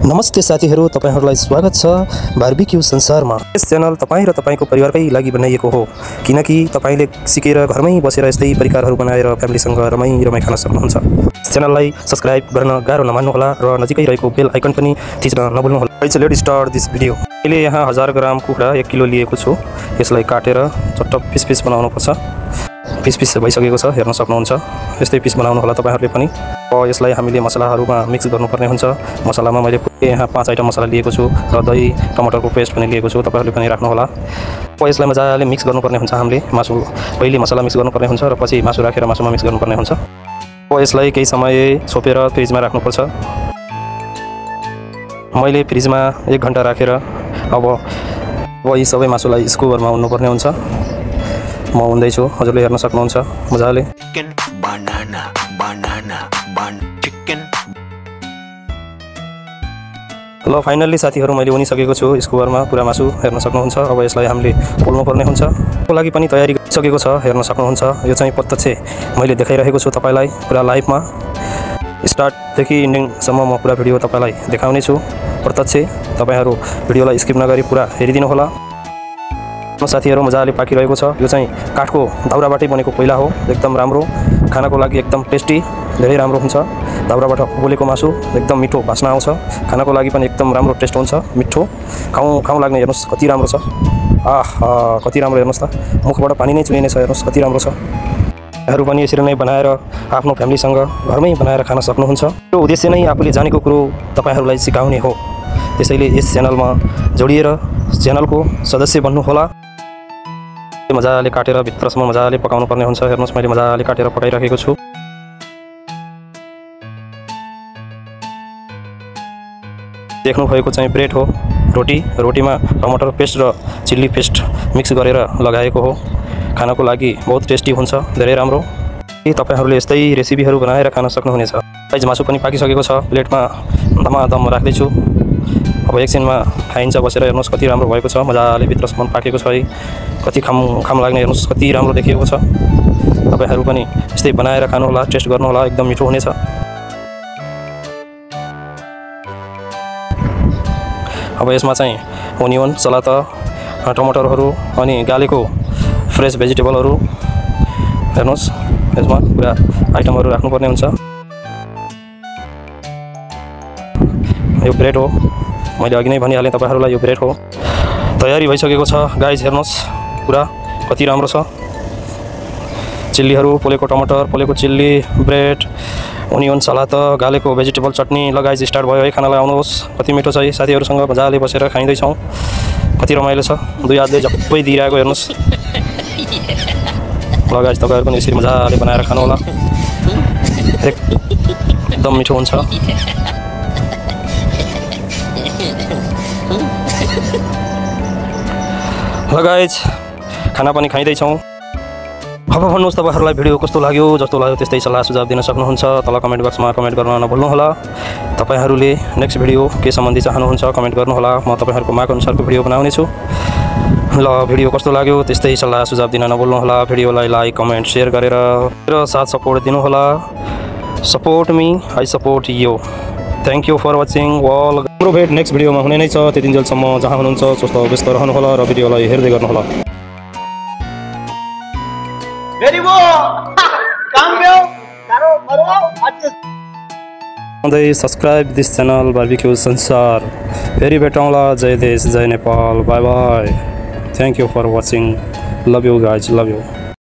नमस्ते साथीहरू, तपाईहरुलाई स्वागत छ बारबेक्यू संसारमा। यस च्यानल तपाई र तपाईको परिवारकै लागि बनाइएको हो, किनकि तपाईले सिकेर घरमै बसेर यस्तै परिकारहरू बनाएर फ्यामिलीसँग रमाई खान सक्नुहुन्छ। यस च्यानललाई सब्स्क्राइब गर्न गाह्रो नमान्नु होला र नजिकै रहेको बेल आइकन पनि थिच्न नभुल्नु होला। Let's start this video. अहिले यहाँ 1000 ग्राम कुखुरा 1 किलो लिएको छु। यसलाई काटेर चट्ट पिस बनाउनु पर्छ। पिस भइसकेको छ, हेर्न सक्नुहुन्छ। यस्तै पिस बनाउनु होला तपाईहरुले पनि। यसलाई हामीले मसलाहरुमा मिक्स गर्नुपर्ने हुन्छ। मसलामा मैले यहाँ 5 आइटम मसला लिएको छु र दही टमाटरको पेस्ट पनि लिएको छु। तपाईहरुले पनि राख्नु होला। यसलाई मजाले मिक्स गर्नुपर्ने हुन्छ। हामीले मासु पहिले मसला मिक्स गर्नुपर्ने हुन्छ र पछि मासु राखेर मासुमा मिक्स गर्नुपर्ने हुन्छ। यसलाई केही समय छोपेर फ्रिजमा राख्नुपर्छ। मैले फ्रिजमा 1 घण्टा राखेर अब यी सबै मासुलाई स्कुबरमा उन्नुपर्ने हुन्छ। म उन्दै छु, हजुरले हेर्न सक्नुहुन्छ मजाले। Chicken banana chicken. ल फाइनल्ली साथीहरु, मैले उनिसकेको छु स्कुबरमा पुरा मासु, हेर्न सक्नुहुन्छ। अब यसलाई हामीले पोल्नुपर्ने हुन्छ। को लागि पनि तयारी गरिसकेको छ, हेर्न सक्नुहुन्छ। यो चाहिँ प्रत्यक्ष मैले देखाइरहेको छु तपाईलाई पुरा लाइभमा। स्टार्टदेखि एन्डिङसम्म म पुरा भिडियो तपाईलाई देखाउने छु प्रत्यक्ष। तपाईहरु भिडियोलाई स्किप नगरी पुरा हेरिदिनु होला। साथीहरु, मजाले पाकिरहेको छ। यो चाहिँ काठको दाउराबाटै बनेको कोइला हो। एकदम राम्रो, खानाको लागि एकदम टेस्टी, धेरै राम्रो हुन्छ। दाउराबाट पोलेको मासु एकदम मिठो वासना आउँछ। खानाको लागि पनि एकदम राम्रो टेस्ट हुन्छ, मिठो खाउँ लाग्ने। हेर्नुस् कति राम्रो छ। आहा, कति राम्रो, हेर्नुस् त, मुखबाट पानी नै चुहिने छ। हेर्नुस् कति राम्रो छ। यहाँहरु पनि यसरी नै बनाएर आफ्नो फ्यामिलीसँग घरमै बनाएर खान सक्नुहुन्छ। यो उद्देश्य नै आफूले जानेको कुरो तपाईहरुलाई सिकाउने हो। त्यसैले यस च्यानलमा जोडिएर च्यानलको सदस्य बन्नु होला। मजाले काटेर भित्रसम्म मजाले पकाउनु पर्ने हुन्छ। हेर्नुस्, मैले मजाले काटेर पकाइरहेको छु। देख्नु भएको चाहिँ ब्रेड हो, रोटीमा टमाटर पेस्ट र चिल्ली पेस्ट मिक्स गरेर लगाएको हो। खानाको लागि बहुत टेस्टी हुन्छ, धेरै राम्रो। तपाईहरुले यस्तै रेसिपीहरु बनाएर खान सक्नुहुनेछ। गाइस, मासु पनि पाकिसकेको छ। प्लेटमा धमाधम राख्दै छु। अब एकछिनमा खाइन्छ बसेर। हेर्नुस् कति राम्रो भएको छ, मजाले भित्रसम्म पाकेको छ है। कति खाम लाग्ने, हेर्नुस् कति राम्रो देखिएको छ। तपाईहरु पनि यस्तै बनाएर खानु होला, टेस्ट गर्नु होला, एकदम मिठो हुनेछ। अब यसमा चाहिँ ओनियन, सलाद, टमाटरहरु अनि गालेको फ्रेश भेजिटेबलहरु, हेर्नुस् यसमा पुरा आइटमहरु राख्नुपर्ने हुन्छ। यो ब्रेड हो, मैले अघि नै भनिहालेँ तपाईहरुलाई, यो ब्रेड हो। तयारी भइसकेको छ गाइज। हेर्नुस् पुरा कति राम्रो छ। चिल्लीहरु, पोलेको टमाटर, पोलेको चिल्ली, ब्रेड, ओनियन, सलाद, गालेको भेजिटेबल चटनी लगाइज स्टार्ट भयो है। खानालाई आउनुहोस्, कति मिठो छ है। साथीहरुसँग मजाले बसेर खाइँदै छौं, कति रमाइलो छ। दुई हातले झप्पै दिइरहेको, हेर्नुस्। ल गाइज, तपाईहरु पनि यसरी मजाले बनाएर खानु होला, एकदम मिठो हुन्छ। ल गाइज, खाना पनि खाइँदै छौं। अब भन्नुहोस् तपाईहरुलाई भिडियो कस्तो लाग्यो। जस्तो लाग्यो त्यस्तै सल्लाह सुझाव दिन सक्नुहुन्छ। तल कमेन्ट बक्समा कमेन्ट गर्न नभुल्नु होला। तपाईहरुले नेक्स्ट भिडियो के सम्बन्धी चाहनुहुन्छ कमेन्ट गर्नु होला। म तपाईहरुको माग अनुसारको भिडियो बनाउने छु। ल भिडियो कस्तो लाग्यो त्यस्तै सल्लाह सुझाव दिन नभुल्नु होला। भिडियोलाई लाइक, कमेन्ट, शेयर गरेर र साथ सपोर्ट दिनु होला। Support me, I support you. Thank you for watching all. हाम्रो भेट नेक्स्ट भिडियोमा हुने नै छ। त्यतिन्जेलसम्म जहाँ हुनुहुन्छ स्वस्थ व्यस्त रहनु होला र भिडियोलाई हेर्दै गर्नु होला। वेरी वो काम गयो करो मरो अच्छा। सब्सक्राइब दिस चैनल बारबेक्यू संसार। फेरि भेटौँला। जय देश, जय Nepal. Bye bye. Thank you for watching. Love you guys, love you.